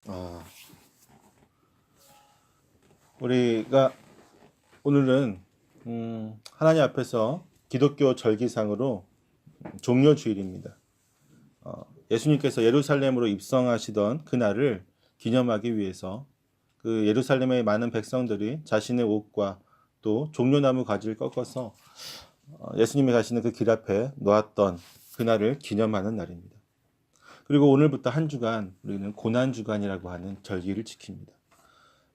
아, 우리가 오늘은 하나님 앞에서 기독교 절기상으로 종려주일입니다. 예수님께서 예루살렘으로 입성하시던 그날을 기념하기 위해서 그 예루살렘의 많은 백성들이 자신의 옷과 또 종려나무 가지를 꺾어서 예수님이 가시는 그 길 앞에 놓았던 그날을 기념하는 날입니다. 그리고 오늘부터 한 주간 우리는 고난주간이라고 하는 절기를 지킵니다.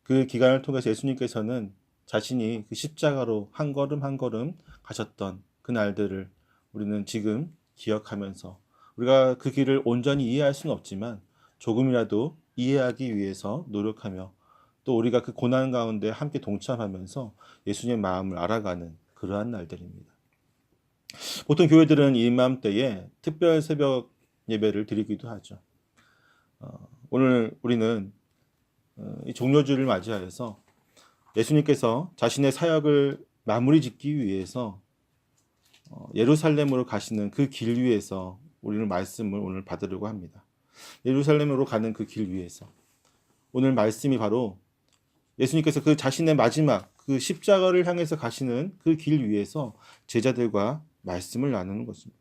그 기간을 통해서 예수님께서는 자신이 그 십자가로 한 걸음 한 걸음 가셨던 그 날들을 우리는 지금 기억하면서 우리가 그 길을 온전히 이해할 수는 없지만 조금이라도 이해하기 위해서 노력하며 또 우리가 그 고난 가운데 함께 동참하면서 예수님의 마음을 알아가는 그러한 날들입니다. 보통 교회들은 이맘때에 특별 새벽 예배를 드리기도 하죠. 오늘 우리는 이 종료주를 맞이하여서 예수님께서 자신의 사역을 마무리 짓기 위해서 예루살렘으로 가시는 그 길 위에서 우리는 말씀을 오늘 받으려고 합니다. 예루살렘으로 가는 그 길 위에서 오늘 말씀이 바로 예수님께서 그 자신의 마지막 그 십자가를 향해서 가시는 그 길 위에서 제자들과 말씀을 나누는 것입니다.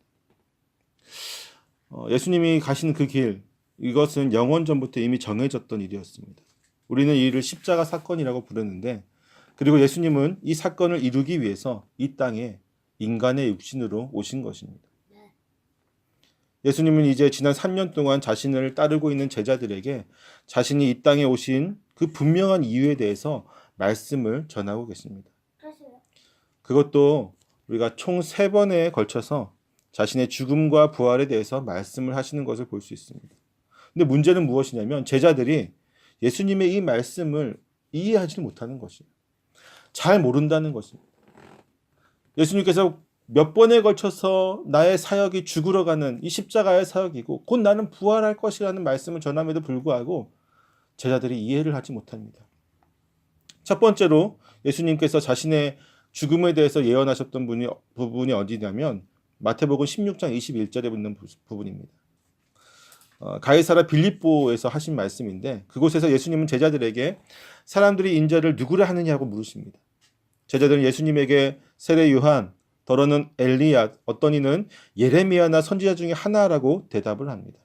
예수님이 가시는 그 길, 이것은 영원 전부터 이미 정해졌던 일이었습니다. 우리는 이 일을 십자가 사건이라고 부르는데, 그리고 예수님은 이 사건을 이루기 위해서 이 땅에 인간의 육신으로 오신 것입니다. 예수님은 이제 지난 3년 동안 자신을 따르고 있는 제자들에게 자신이 이 땅에 오신 그 분명한 이유에 대해서 말씀을 전하고 계십니다. 그것도 우리가 총 3번에 걸쳐서 자신의 죽음과 부활에 대해서 말씀을 하시는 것을 볼 수 있습니다. 근데 문제는 무엇이냐면 제자들이 예수님의 이 말씀을 이해하지 못하는 것이에요. 잘 모른다는 것입니다. 예수님께서 몇 번에 걸쳐서 나의 사역이 죽으러 가는 이 십자가의 사역이고 곧 나는 부활할 것이라는 말씀을 전함에도 불구하고 제자들이 이해를 하지 못합니다. 첫 번째로 예수님께서 자신의 죽음에 대해서 예언하셨던 부분이 어디냐면 마태복음 16장 21절에 있는 부분입니다. 가이사라 빌립보에서 하신 말씀인데 그곳에서 예수님은 제자들에게 사람들이 인자를 누구라 하느냐고 물으십니다. 제자들은 예수님에게 세례 요한, 더러는 엘리야, 어떤 이는 예레미야나 선지자 중에 하나라고 대답을 합니다.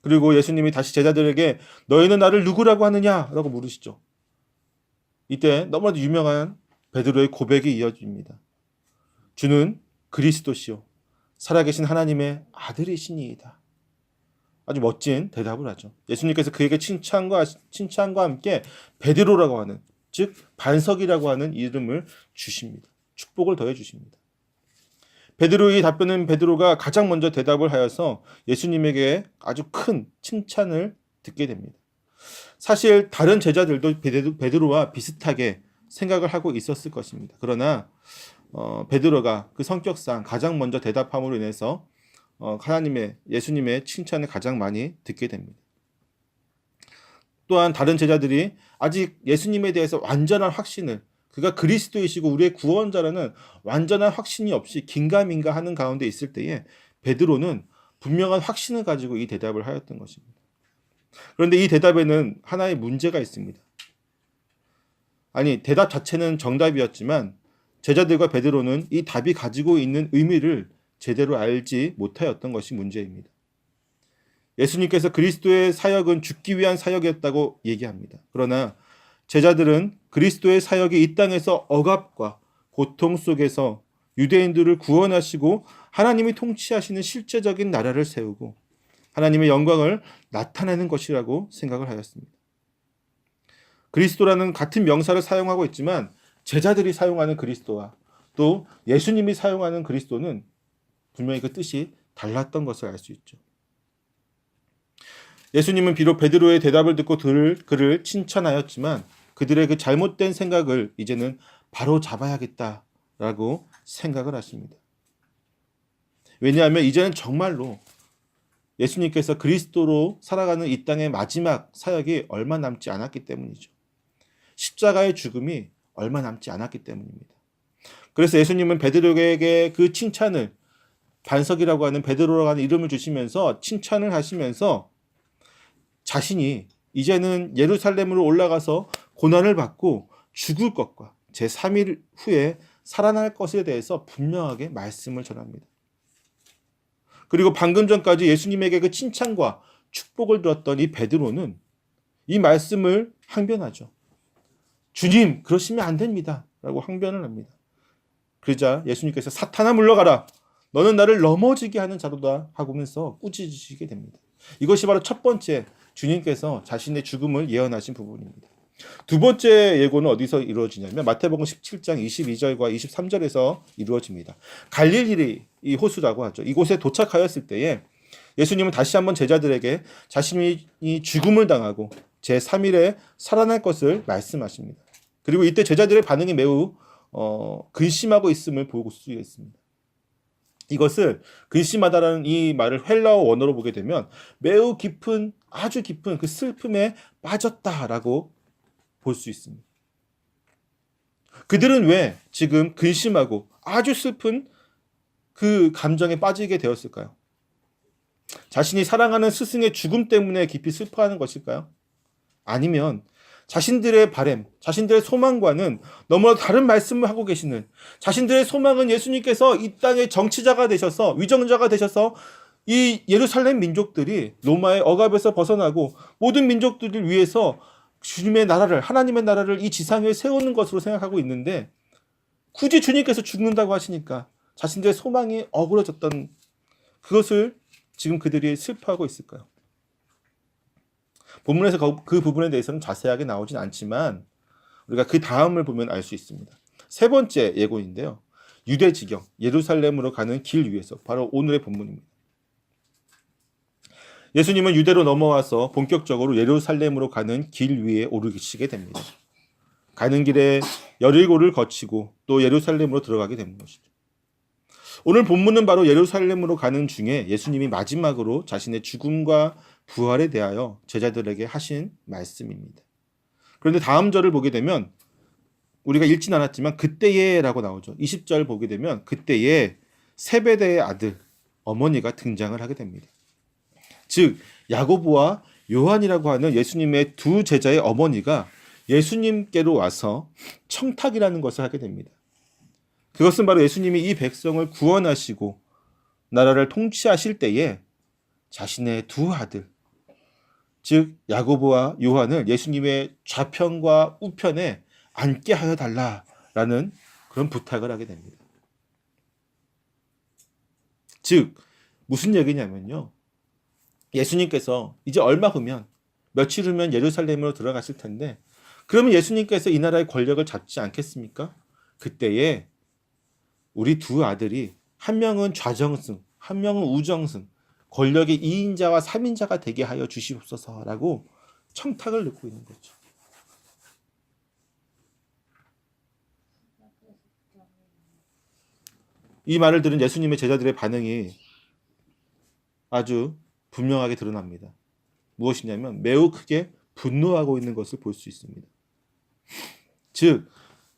그리고 예수님이 다시 제자들에게 너희는 나를 누구라고 하느냐라고 물으시죠. 이때 너무나도 유명한 베드로의 고백이 이어집니다. 주는 그리스도시요 살아계신 하나님의 아들이시니이다. 아주 멋진 대답을 하죠. 예수님께서 그에게 칭찬과 함께 베드로라고 하는, 즉 반석이라고 하는 이름을 주십니다. 축복을 더해 주십니다. 베드로의 답변은 베드로가 가장 먼저 대답을 하여서 예수님에게 아주 큰 칭찬을 듣게 됩니다. 사실 다른 제자들도 베드로와 비슷하게 생각을 하고 있었을 것입니다. 그러나 베드로가 그 성격상 가장 먼저 대답함으로 인해서 예수님의 칭찬을 가장 많이 듣게 됩니다. 또한 다른 제자들이 아직 예수님에 대해서 완전한 확신을, 그가 그리스도이시고 우리의 구원자라는 완전한 확신이 없이 긴가민가 하는 가운데 있을 때에 베드로는 분명한 확신을 가지고 이 대답을 하였던 것입니다. 그런데 이 대답에는 하나의 문제가 있습니다. 아니, 대답 자체는 정답이었지만 제자들과 베드로는 이 답이 가지고 있는 의미를 제대로 알지 못하였던 것이 문제입니다. 예수님께서 그리스도의 사역은 죽기 위한 사역이었다고 얘기합니다. 그러나 제자들은 그리스도의 사역이 이 땅에서 억압과 고통 속에서 유대인들을 구원하시고 하나님이 통치하시는 실제적인 나라를 세우고 하나님의 영광을 나타내는 것이라고 생각을 하였습니다. 그리스도라는 같은 명사를 사용하고 있지만 제자들이 사용하는 그리스도와 또 예수님이 사용하는 그리스도는 분명히 그 뜻이 달랐던 것을 알 수 있죠. 예수님은 비록 베드로의 대답을 듣고 그를 칭찬하였지만 그들의 그 잘못된 생각을 이제는 바로 잡아야겠다라고 생각을 하십니다. 왜냐하면 이제는 정말로 예수님께서 그리스도로 살아가는 이 땅의 마지막 사역이 얼마 남지 않았기 때문이죠. 십자가의 죽음이 얼마 남지 않았기 때문입니다. 그래서 예수님은 베드로에게 그 칭찬을, 반석이라고 하는 베드로라고 하는 이름을 주시면서 칭찬을 하시면서 자신이 이제는 예루살렘으로 올라가서 고난을 받고 죽을 것과 제3일 후에 살아날 것에 대해서 분명하게 말씀을 전합니다. 그리고 방금 전까지 예수님에게 그 칭찬과 축복을 들었던 이 베드로는 이 말씀을 항변하죠. 주님, 그러시면 안 됩니다. 라고 항변을 합니다. 그러자 예수님께서 사탄아 물러가라. 너는 나를 넘어지게 하는 자로다 하면서 꾸짖으시게 됩니다. 이것이 바로 첫 번째 주님께서 자신의 죽음을 예언하신 부분입니다. 두 번째 예고는 어디서 이루어지냐면 마태복음 17장 22절과 23절에서 이루어집니다. 갈릴리 이 호수라고 하죠. 이곳에 도착하였을 때에 예수님은 다시 한번 제자들에게 자신이 죽음을 당하고 제3일에 살아날 것을 말씀하십니다. 그리고 이때 제자들의 반응이 매우 근심하고 있음을 볼 수 있습니다. 이것을 근심하다라는 이 말을 헬라어 원어로 보게 되면 매우 깊은 아주 깊은 그 슬픔에 빠졌다라고 볼 수 있습니다. 그들은 왜 지금 근심하고 아주 슬픈 그 감정에 빠지게 되었을까요? 자신이 사랑하는 스승의 죽음 때문에 깊이 슬퍼하는 것일까요? 아니면 자신들의 바램, 자신들의 소망과는 너무나 다른 말씀을 하고 계시는, 자신들의 소망은 예수님께서 이 땅의 정치자가 되셔서, 위정자가 되셔서 이 예루살렘 민족들이 로마의 억압에서 벗어나고 모든 민족들을 위해서 주님의 나라를, 하나님의 나라를 이 지상에 세우는 것으로 생각하고 있는데 굳이 주님께서 죽는다고 하시니까 자신들의 소망이 어그러졌던 그것을 지금 그들이 슬퍼하고 있을까요? 본문에서 그 부분에 대해서는 자세하게 나오진 않지만 우리가 그 다음을 보면 알 수 있습니다. 세 번째 예고인데요. 유대 지경, 예루살렘으로 가는 길 위에서, 바로 오늘의 본문입니다. 예수님은 유대로 넘어와서 본격적으로 예루살렘으로 가는 길 위에 오르시게 됩니다. 가는 길에 여리고를 거치고 또 예루살렘으로 들어가게 되는 것이죠. 오늘 본문은 바로 예루살렘으로 가는 중에 예수님이 마지막으로 자신의 죽음과 부활에 대하여 제자들에게 하신 말씀입니다. 그런데 다음 절을 보게 되면 우리가 읽진 않았지만 그때에 라고 나오죠. 20절 보게 되면 그때에 세베대의 아들 어머니가 등장을 하게 됩니다. 즉 야고보와 요한이라고 하는 예수님의 두 제자의 어머니가 예수님께로 와서 청탁이라는 것을 하게 됩니다. 그것은 바로 예수님이 이 백성을 구원하시고 나라를 통치하실 때에 자신의 두 아들, 즉 야고보와 요한을 예수님의 좌편과 우편에 앉게 하여 달라라는 그런 부탁을 하게 됩니다. 즉 무슨 얘기냐면요. 예수님께서 이제 얼마 후면 며칠 후면 예루살렘으로 들어가실 텐데 그러면 예수님께서 이 나라의 권력을 잡지 않겠습니까? 그때에 우리 두 아들이 한 명은 좌정승, 한 명은 우정승, 권력의 2인자와 3인자가 되게 하여 주시옵소서라고 청탁을 넣고 있는 거죠. 이 말을 들은 예수님의 제자들의 반응이 아주 분명하게 드러납니다. 무엇이냐면 매우 크게 분노하고 있는 것을 볼 수 있습니다. 즉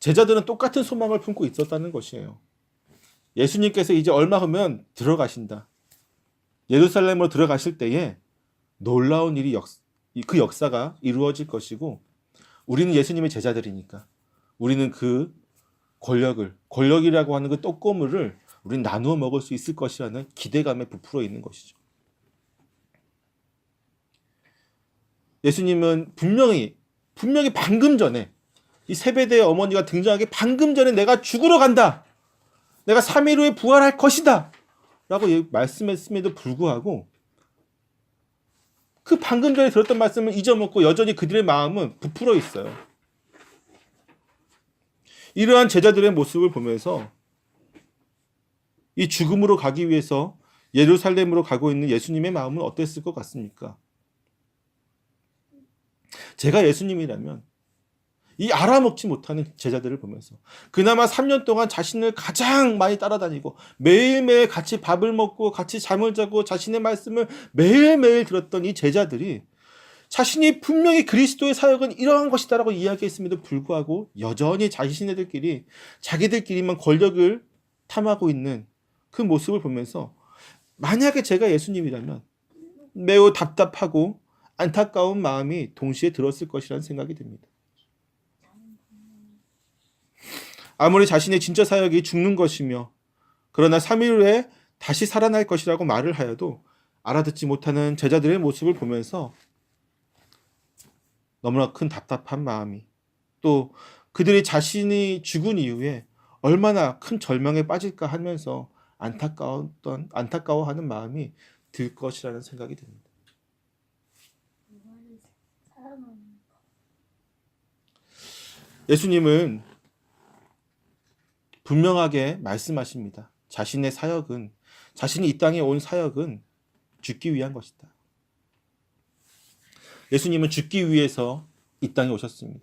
제자들은 똑같은 소망을 품고 있었다는 것이에요. 예수님께서 이제 얼마 후면 들어가신다. 예루살렘으로 들어가실 때에 놀라운 일이 그 역사가 이루어질 것이고 우리는 예수님의 제자들이니까 우리는 그 권력이라고 하는 그 떡고물을 우리는 나누어 먹을 수 있을 것이라는 기대감에 부풀어 있는 것이죠. 예수님은 분명히 방금 전에 이 세베대의 어머니가 등장하기 방금 전에 내가 죽으러 간다. 내가 3일 후에 부활할 것이다. 라고 말씀했음에도 불구하고 그 방금 전에 들었던 말씀을 잊어먹고 여전히 그들의 마음은 부풀어 있어요. 이러한 제자들의 모습을 보면서 이 죽음으로 가기 위해서 예루살렘으로 가고 있는 예수님의 마음은 어땠을 것 같습니까? 제가 예수님이라면 이 알아먹지 못하는 제자들을 보면서 그나마 3년 동안 자신을 가장 많이 따라다니고 매일매일 같이 밥을 먹고 같이 잠을 자고 자신의 말씀을 매일매일 들었던 이 제자들이 자신이 분명히 그리스도의 사역은 이러한 것이다라고 이야기했음에도 불구하고 여전히 자기들끼리만 권력을 탐하고 있는 그 모습을 보면서 만약에 제가 예수님이라면 매우 답답하고 안타까운 마음이 동시에 들었을 것이라는 생각이 듭니다. 아무리 자신의 진짜 사역이 죽는 것이며 그러나 3일 후에 다시 살아날 것이라고 말을 하여도 알아듣지 못하는 제자들의 모습을 보면서 너무나 큰 답답한 마음이, 또 그들이 자신이 죽은 이후에 얼마나 큰 절망에 빠질까 하면서 안타까워하는 마음이 들 것이라는 생각이 듭니다. 예수님은 분명하게 말씀하십니다. 자신이 이 땅에 온 사역은 죽기 위한 것이다. 예수님은 죽기 위해서 이 땅에 오셨습니다.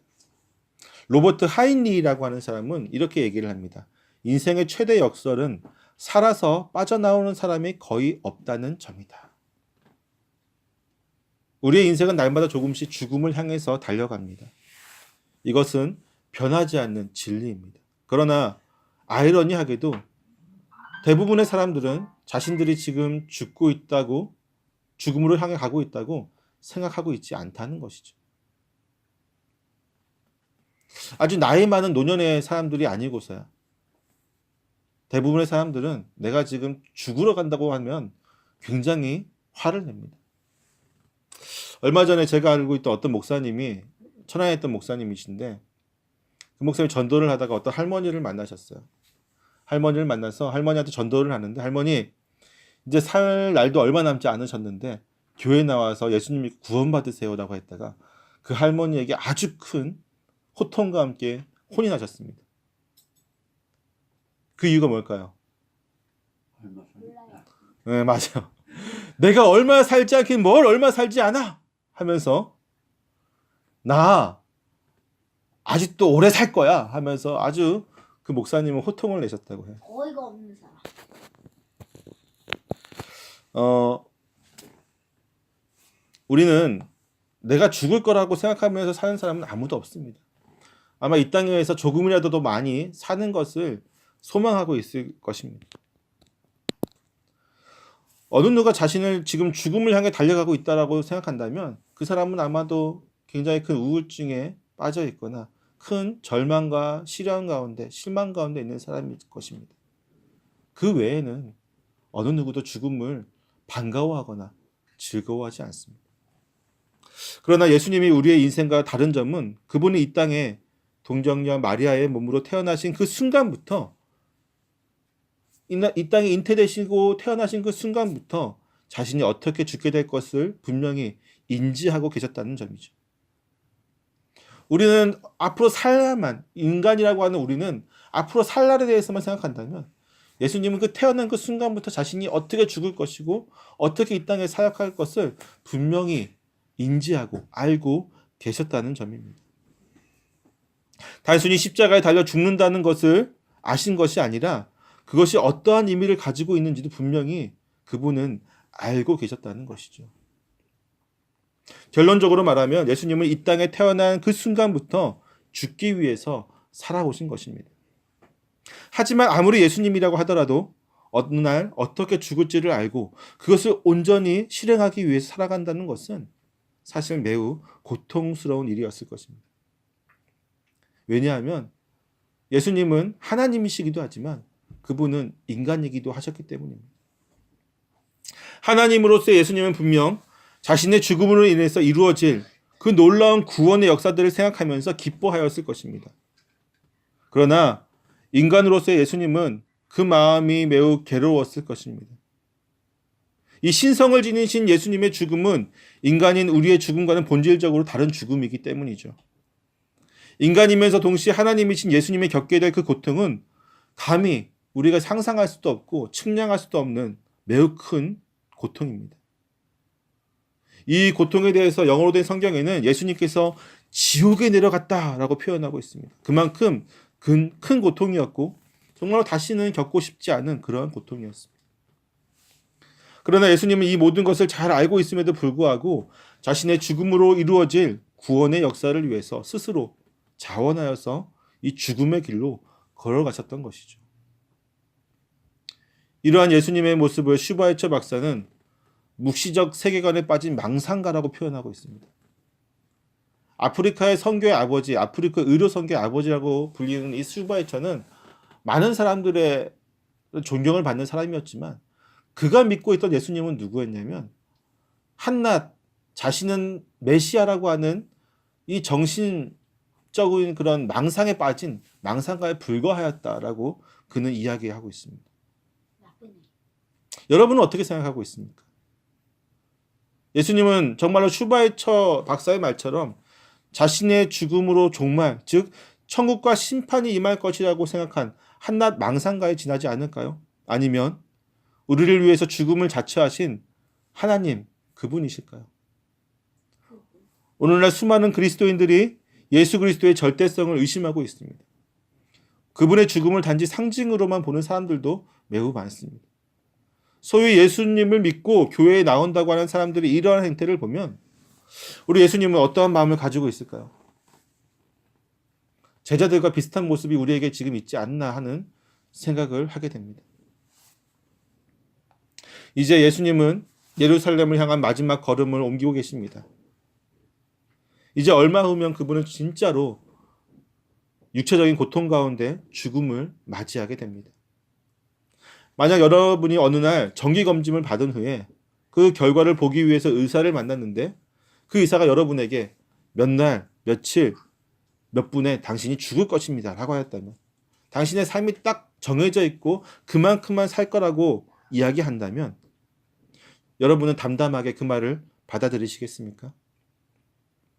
로버트 하인리라고 하는 사람은 이렇게 얘기를 합니다. 인생의 최대 역설은 살아서 빠져나오는 사람이 거의 없다는 점이다. 우리의 인생은 날마다 조금씩 죽음을 향해서 달려갑니다. 이것은 변하지 않는 진리입니다. 그러나 아이러니하게도 대부분의 사람들은 자신들이 지금 죽음으로 향해 가고 있다고 생각하고 있지 않다는 것이죠. 아주 나이 많은 노년의 사람들이 아니고서야 대부분의 사람들은 내가 지금 죽으러 간다고 하면 굉장히 화를 냅니다. 얼마 전에 제가 알고 있던 어떤 목사님이, 천안에 있던 목사님이신데, 그 목사님이 전도를 하다가 어떤 할머니를 만나셨어요. 할머니를 만나서 할머니한테 전도를 하는데, 할머니 이제 살 날도 얼마 남지 않으셨는데 교회 나와서 예수님이 구원받으세요라고 했다가 그 할머니에게 아주 큰 호통과 함께 혼이 나셨습니다. 그 이유가 뭘까요? 네, 맞아요. 내가 얼마 살지 않긴 뭘 얼마 살지 않아 하면서 나 아직도 오래 살 거야 하면서 아주 그 목사님은 호통을 내셨다고 해요. 어이가 없는 사람. 우리는 내가 죽을 거라고 생각하면서 사는 사람은 아무도 없습니다. 아마 이 땅에서 조금이라도 더 많이 사는 것을 소망하고 있을 것입니다. 어느 누가 자신을 지금 죽음을 향해 달려가고 있다라고 생각한다면 그 사람은 아마도 굉장히 큰 우울증에 빠져 있거나 큰 절망과 시련 가운데, 실망 가운데 있는 사람일 것입니다. 그 외에는 어느 누구도 죽음을 반가워하거나 즐거워하지 않습니다. 그러나 예수님이 우리의 인생과 다른 점은 그분이 이 땅에 동정녀 마리아의 몸으로 태어나신 그 순간부터, 이 땅에 잉태되시고 태어나신 그 순간부터 자신이 어떻게 죽게 될 것을 분명히 인지하고 계셨다는 점이죠. 우리는 앞으로 살야만, 인간이라고 하는 우리는 앞으로 살 날에 대해서만 생각한다면 예수님은 그 태어난 그 순간부터 자신이 어떻게 죽을 것이고 어떻게 이 땅에 사역할 것을 분명히 인지하고 알고 계셨다는 점입니다. 단순히 십자가에 달려 죽는다는 것을 아신 것이 아니라 그것이 어떠한 의미를 가지고 있는지도 분명히 그분은 알고 계셨다는 것이죠. 결론적으로 말하면 예수님은 이 땅에 태어난 그 순간부터 죽기 위해서 살아오신 것입니다. 하지만 아무리 예수님이라고 하더라도 어느 날 어떻게 죽을지를 알고 그것을 온전히 실행하기 위해서 살아간다는 것은 사실 매우 고통스러운 일이었을 것입니다. 왜냐하면 예수님은 하나님이시기도 하지만 그분은 인간이기도 하셨기 때문입니다. 하나님으로서 예수님은 분명 자신의 죽음으로 인해서 이루어질 그 놀라운 구원의 역사들을 생각하면서 기뻐하였을 것입니다. 그러나 인간으로서의 예수님은 그 마음이 매우 괴로웠을 것입니다. 이 신성을 지니신 예수님의 죽음은 인간인 우리의 죽음과는 본질적으로 다른 죽음이기 때문이죠. 인간이면서 동시에 하나님이신 예수님이 겪게 될 그 고통은 감히 우리가 상상할 수도 없고 측량할 수도 없는 매우 큰 고통입니다. 이 고통에 대해서 영어로 된 성경에는 예수님께서 지옥에 내려갔다라고 표현하고 있습니다. 그만큼 큰 고통이었고 정말로 다시는 겪고 싶지 않은 그러한 고통이었습니다. 그러나 예수님은 이 모든 것을 잘 알고 있음에도 불구하고 자신의 죽음으로 이루어질 구원의 역사를 위해서 스스로 자원하여서 이 죽음의 길로 걸어가셨던 것이죠. 이러한 예수님의 모습을 슈바이처 박사는 묵시적 세계관에 빠진 망상가라고 표현하고 있습니다. 아프리카의 선교의 아버지, 아프리카 의료 선교의 아버지라고 불리는 이 슈바이처는 많은 사람들의 존경을 받는 사람이었지만 그가 믿고 있던 예수님은 누구였냐면 한낱 자신은 메시아라고 하는 이 정신적인 그런 망상에 빠진 망상가에 불과하였다라고 그는 이야기하고 있습니다. 여러분은 어떻게 생각하고 있습니까? 예수님은 정말로 슈바이처 박사의 말처럼 자신의 죽음으로 종말, 즉 천국과 심판이 임할 것이라고 생각한 한낱 망상가에 지나지 않을까요? 아니면 우리를 위해서 죽음을 자처하신 하나님 그분이실까요? 오늘날 수많은 그리스도인들이 예수 그리스도의 절대성을 의심하고 있습니다. 그분의 죽음을 단지 상징으로만 보는 사람들도 매우 많습니다. 소위 예수님을 믿고 교회에 나온다고 하는 사람들이 이러한 행태를 보면 우리 예수님은 어떠한 마음을 가지고 있을까요? 제자들과 비슷한 모습이 우리에게 지금 있지 않나 하는 생각을 하게 됩니다. 이제 예수님은 예루살렘을 향한 마지막 걸음을 옮기고 계십니다. 이제 얼마 후면 그분은 진짜로 육체적인 고통 가운데 죽음을 맞이하게 됩니다. 만약 여러분이 어느 날 정기검진을 받은 후에 그 결과를 보기 위해서 의사를 만났는데 그 의사가 여러분에게 몇 날, 며칠, 몇 분에 당신이 죽을 것입니다 라고 하였다면 당신의 삶이 딱 정해져 있고 그만큼만 살 거라고 이야기한다면 여러분은 담담하게 그 말을 받아들이시겠습니까?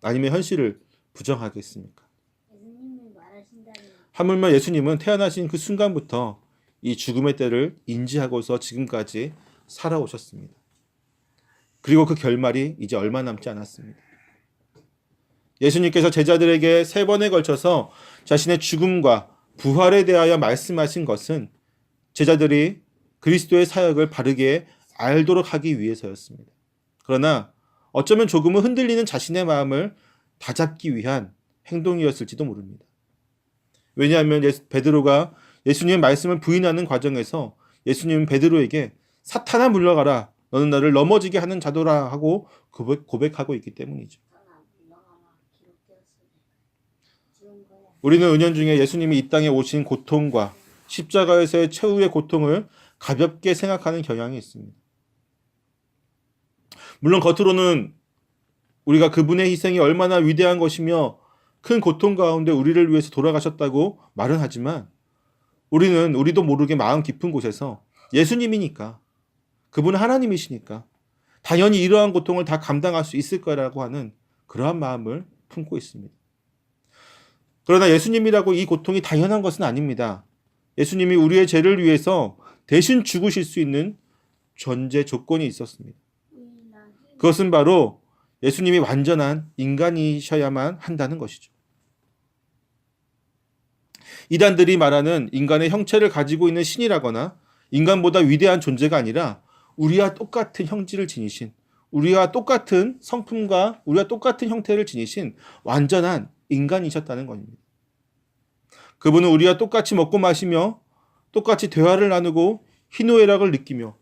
아니면 현실을 부정하겠습니까? 하물며 예수님은 태어나신 그 순간부터 이 죽음의 때를 인지하고서 지금까지 살아오셨습니다. 그리고 그 결말이 이제 얼마 남지 않았습니다. 예수님께서 제자들에게 3번에 걸쳐서 자신의 죽음과 부활에 대하여 말씀하신 것은 제자들이 그리스도의 사역을 바르게 알도록 하기 위해서였습니다. 그러나 어쩌면 조금은 흔들리는 자신의 마음을 다잡기 위한 행동이었을지도 모릅니다. 왜냐하면 베드로가 예수님의 말씀을 부인하는 과정에서 예수님은 베드로에게 사탄아 물러가라 너는 나를 넘어지게 하는 자도라 하고 고백하고 있기 때문이죠. 우리는 은연중에 예수님이 이 땅에 오신 고통과 십자가에서의 최후의 고통을 가볍게 생각하는 경향이 있습니다. 물론 겉으로는 우리가 그분의 희생이 얼마나 위대한 것이며 큰 고통 가운데 우리를 위해서 돌아가셨다고 말은 하지만 우리도 모르게 마음 깊은 곳에서 예수님이니까 그분은 하나님이시니까 당연히 이러한 고통을 다 감당할 수 있을 거라고 하는 그러한 마음을 품고 있습니다. 그러나 예수님이라고 이 고통이 당연한 것은 아닙니다. 예수님이 우리의 죄를 위해서 대신 죽으실 수 있는 전제 조건이 있었습니다. 그것은 바로 예수님이 완전한 인간이셔야만 한다는 것이죠. 이단들이 말하는 인간의 형체를 가지고 있는 신이라거나 인간보다 위대한 존재가 아니라 우리와 똑같은 형질을 지니신, 우리와 똑같은 성품과 우리와 똑같은 형태를 지니신 완전한 인간이셨다는 겁니다. 그분은 우리와 똑같이 먹고 마시며 똑같이 대화를 나누고 희노애락을 느끼며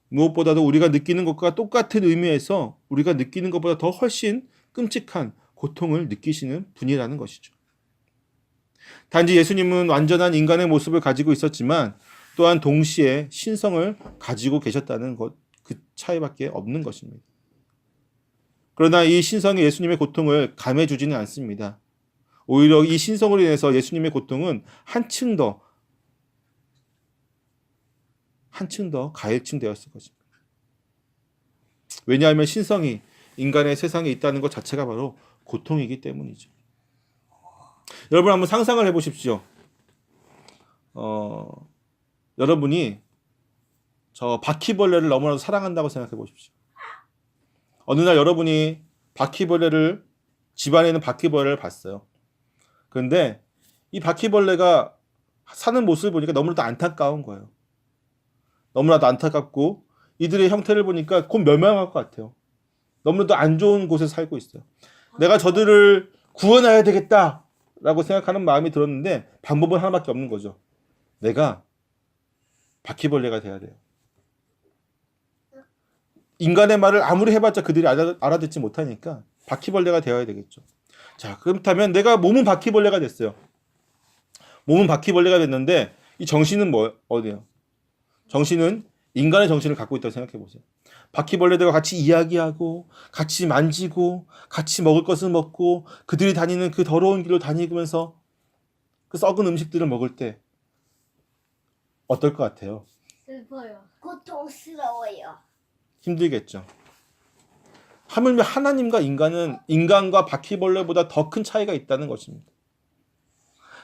무엇보다도 우리가 느끼는 것과 똑같은 의미에서 우리가 느끼는 것보다 더 훨씬 끔찍한 고통을 느끼시는 분이라는 것이죠. 단지 예수님은 완전한 인간의 모습을 가지고 있었지만 또한 동시에 신성을 가지고 계셨다는 것, 그 차이밖에 없는 것입니다. 그러나 이 신성이 예수님의 고통을 감해주지는 않습니다. 오히려 이 신성으로 인해서 예수님의 고통은 한층 더 가일층되었을 것입니다. 왜냐하면 신성이 인간의 세상에 있다는 것 자체가 바로 고통이기 때문이죠. 여러분 한번 상상을 해보십시오. 여러분이 저 바퀴벌레를 너무나도 사랑한다고 생각해 보십시오. 어느 날 여러분이 집안에 있는 바퀴벌레를 봤어요. 그런데 이 바퀴벌레가 사는 모습을 보니까 너무나도 안타까운 거예요. 너무나도 안타깝고 이들의 형태를 보니까 곧 멸망할 것 같아요. 너무나도 안 좋은 곳에 살고 있어요. 내가 저들을 구원해야 되겠다라고 생각하는 마음이 들었는데 방법은 하나밖에 없는 거죠. 내가 바퀴벌레가 돼야 돼요. 인간의 말을 아무리 해봤자 그들이 알아듣지 못하니까 바퀴벌레가 되어야 되겠죠. 자, 그렇다면 내가 몸은 바퀴벌레가 됐어요. 몸은 바퀴벌레가 됐는데 이 정신은 어디예요? 정신은 인간의 정신을 갖고 있다고 생각해 보세요. 바퀴벌레들과 같이 이야기하고 같이 만지고 같이 먹을 것을 먹고 그들이 다니는 그 더러운 길로 다니면서 그 썩은 음식들을 먹을 때 어떨 것 같아요? 슬퍼요. 고통스러워요. 힘들겠죠. 하물며 하나님과 인간은 인간과 바퀴벌레보다 더 큰 차이가 있다는 것입니다.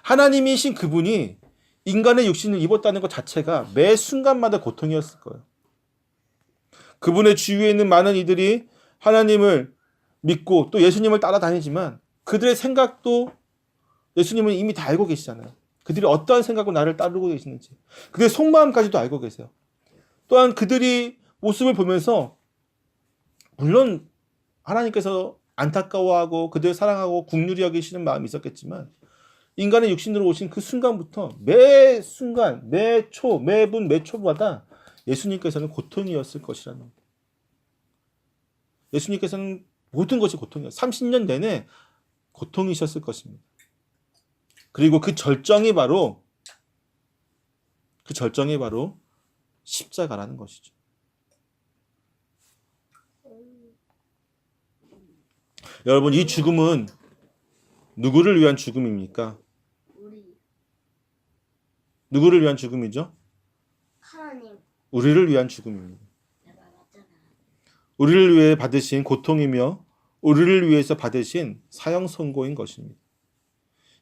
하나님이신 그분이 인간의 육신을 입었다는 것 자체가 매 순간마다 고통이었을 거예요. 그분의 주위에 있는 많은 이들이 하나님을 믿고 또 예수님을 따라다니지만 그들의 생각도 예수님은 이미 다 알고 계시잖아요. 그들이 어떠한 생각으로 나를 따르고 계시는지 그들의 속마음까지도 알고 계세요. 또한 그들이 모습을 보면서 물론 하나님께서 안타까워하고 그들을 사랑하고 긍휼히 여기시는 마음이 있었겠지만 인간의 육신으로 오신 그 순간부터 매 순간, 매 초, 매분, 매 초마다 예수님께서는 고통이었을 것이라는 겁니다. 예수님께서는 모든 것이 고통이었어요. 30년 내내 고통이셨을 것입니다. 그리고 그 절정이 바로 십자가라는 것이죠. 여러분, 이 죽음은 누구를 위한 죽음입니까? 누구를 위한 죽음이죠? 하나님. 우리를 위한 죽음입니다. 우리를 위해 받으신 고통이며 우리를 위해서 받으신 사형 선고인 것입니다.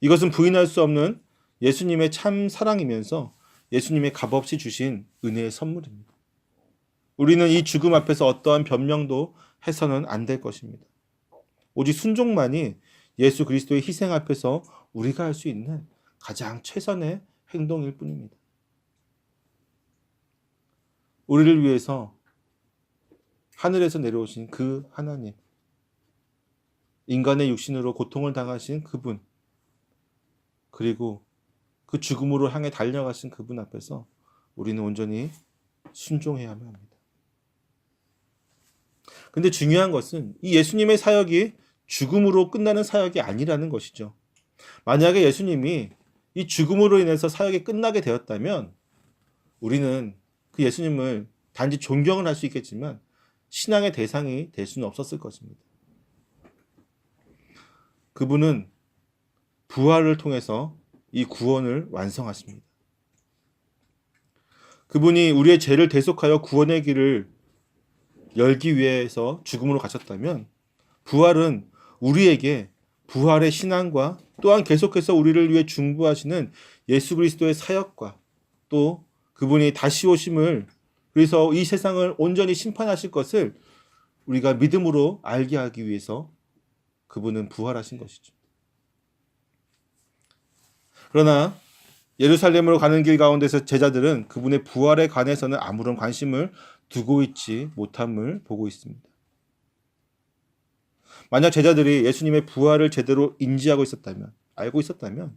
이것은 부인할 수 없는 예수님의 참 사랑이면서 예수님의 값없이 주신 은혜의 선물입니다. 우리는 이 죽음 앞에서 어떠한 변명도 해서는 안 될 것입니다. 오직 순종만이 예수 그리스도의 희생 앞에서 우리가 할 수 있는 가장 최선의 행동일 뿐입니다. 우리를 위해서 하늘에서 내려오신 그 하나님, 인간의 육신으로 고통을 당하신 그분, 그리고 그 죽음으로 향해 달려가신 그분 앞에서 우리는 온전히 순종해야만 합니다. 근데 중요한 것은 이 예수님의 사역이 죽음으로 끝나는 사역이 아니라는 것이죠. 만약에 예수님이 이 죽음으로 인해서 사역이 끝나게 되었다면 우리는 그 예수님을 단지 존경을 할 수 있겠지만 신앙의 대상이 될 수는 없었을 것입니다. 그분은 부활을 통해서 이 구원을 완성하십니다. 그분이 우리의 죄를 대속하여 구원의 길을 열기 위해서 죽음으로 가셨다면 부활은 우리에게 부활의 신앙과 또한 계속해서 우리를 위해 중보하시는 예수 그리스도의 사역과 또 그분이 다시 오심을 그래서 이 세상을 온전히 심판하실 것을 우리가 믿음으로 알게 하기 위해서 그분은 부활하신 것이죠. 그러나 예루살렘으로 가는 길 가운데서 제자들은 그분의 부활에 관해서는 아무런 관심을 두고 있지 못함을 보고 있습니다. 만약 제자들이 예수님의 부활을 제대로 인지하고 있었다면, 알고 있었다면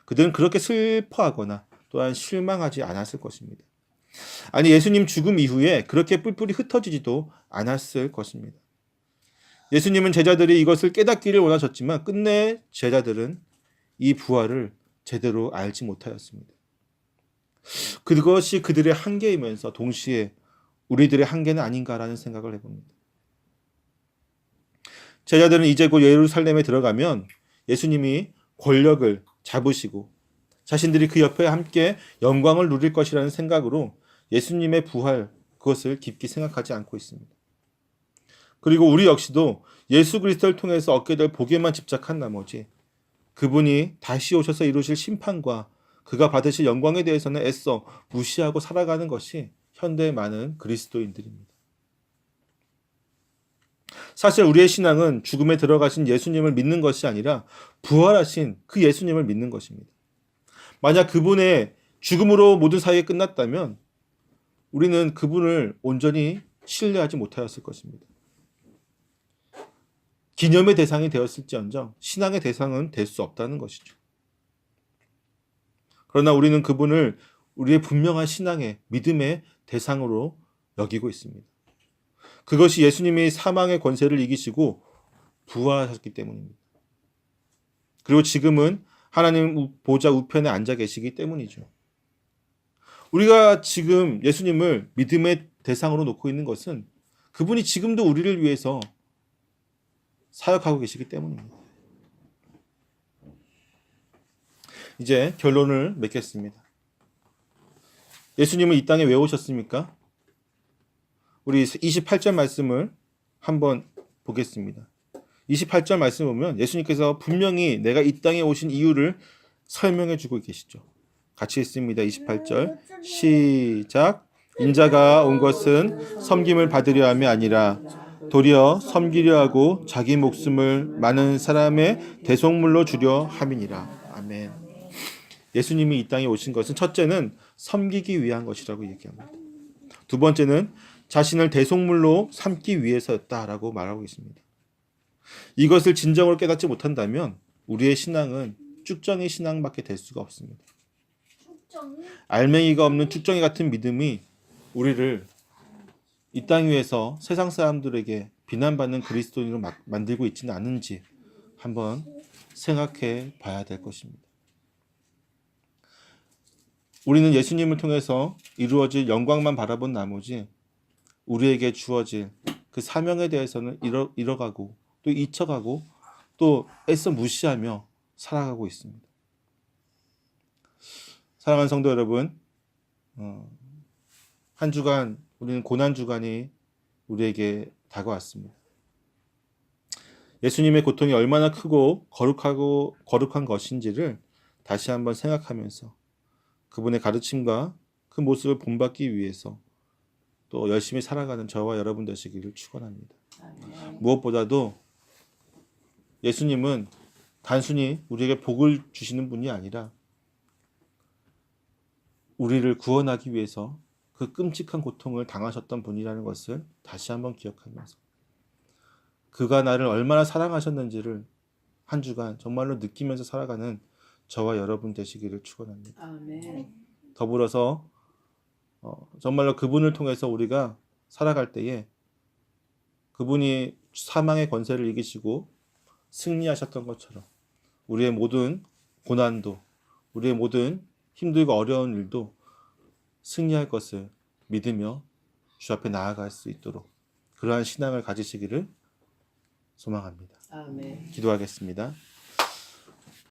그들은 그렇게 슬퍼하거나 또한 실망하지 않았을 것입니다. 아니, 예수님 죽음 이후에 그렇게 뿔뿔이 흩어지지도 않았을 것입니다. 예수님은 제자들이 이것을 깨닫기를 원하셨지만 끝내 제자들은 이 부활을 제대로 알지 못하였습니다. 그것이 그들의 한계이면서 동시에 우리들의 한계는 아닌가라는 생각을 해봅니다. 제자들은 이제 곧 예루살렘에 들어가면 예수님이 권력을 잡으시고 자신들이 그 옆에 함께 영광을 누릴 것이라는 생각으로 예수님의 부활, 그것을 깊이 생각하지 않고 있습니다. 그리고 우리 역시도 예수 그리스도를 통해서 얻게 될 복에만 집착한 나머지 그분이 다시 오셔서 이루실 심판과 그가 받으실 영광에 대해서는 애써 무시하고 살아가는 것이 현대의 많은 그리스도인들입니다. 사실 우리의 신앙은 죽음에 들어가신 예수님을 믿는 것이 아니라 부활하신 그 예수님을 믿는 것입니다. 만약 그분의 죽음으로 모든 사역이 끝났다면 우리는 그분을 온전히 신뢰하지 못하였을 것입니다. 기념의 대상이 되었을지언정 신앙의 대상은 될 수 없다는 것이죠. 그러나 우리는 그분을 우리의 분명한 신앙의 믿음의 대상으로 여기고 있습니다. 그것이 예수님이 사망의 권세를 이기시고 부활하셨기 때문입니다. 그리고 지금은 하나님 보좌 우편에 앉아 계시기 때문이죠. 우리가 지금 예수님을 믿음의 대상으로 놓고 있는 것은 그분이 지금도 우리를 위해서 사역하고 계시기 때문입니다. 이제 결론을 맺겠습니다. 예수님은 이 땅에 왜 오셨습니까? 우리 28절 말씀을 한번 보겠습니다. 28절 말씀 보면 예수님께서 분명히 내가 이 땅에 오신 이유를 설명해 주고 계시죠. 같이 읽습니다. 28절 시작. 인자가 온 것은 섬김을 받으려 함이 아니라 도리어 섬기려 하고 자기 목숨을 많은 사람의 대속물로 주려 함이니라. 아멘. 예수님이 이 땅에 오신 것은 첫째는 섬기기 위한 것이라고 얘기합니다. 두 번째는 자신을 대속물로 삼기 위해서였다라고 말하고 있습니다. 이것을 진정으로 깨닫지 못한다면 우리의 신앙은 쭉정이 신앙밖에 될 수가 없습니다. 알맹이가 없는 쭉정이 같은 믿음이 우리를 이 땅 위에서 세상 사람들에게 비난받는 그리스도인으로 만들고 있지는 않은지 한번 생각해 봐야 될 것입니다. 우리는 예수님을 통해서 이루어질 영광만 바라본 나머지 우리에게 주어질 그 사명에 대해서는 잃어가고 또 잊혀가고 또 애써 무시하며 살아가고 있습니다. 사랑하는 성도 여러분, 한 주간 우리는 고난 주간이 우리에게 다가왔습니다. 예수님의 고통이 얼마나 크고 거룩한 것인지를 다시 한번 생각하면서 그분의 가르침과 그 모습을 본받기 위해서 또 열심히 살아가는 저와 여러분 되시기를 축원합니다. 무엇보다도 예수님은 단순히 우리에게 복을 주시는 분이 아니라 우리를 구원하기 위해서 그 끔찍한 고통을 당하셨던 분이라는 것을 다시 한번 기억하면서 그가 나를 얼마나 사랑하셨는지를 한 주간 정말로 느끼면서 살아가는 저와 여러분 되시기를 축원합니다. 아멘. 더불어서 정말로 그분을 통해서 우리가 살아갈 때에 그분이 사망의 권세를 이기시고 승리하셨던 것처럼 우리의 모든 고난도 우리의 모든 힘들고 어려운 일도 승리할 것을 믿으며 주 앞에 나아갈 수 있도록 그러한 신앙을 가지시기를 소망합니다. 아멘. 기도하겠습니다.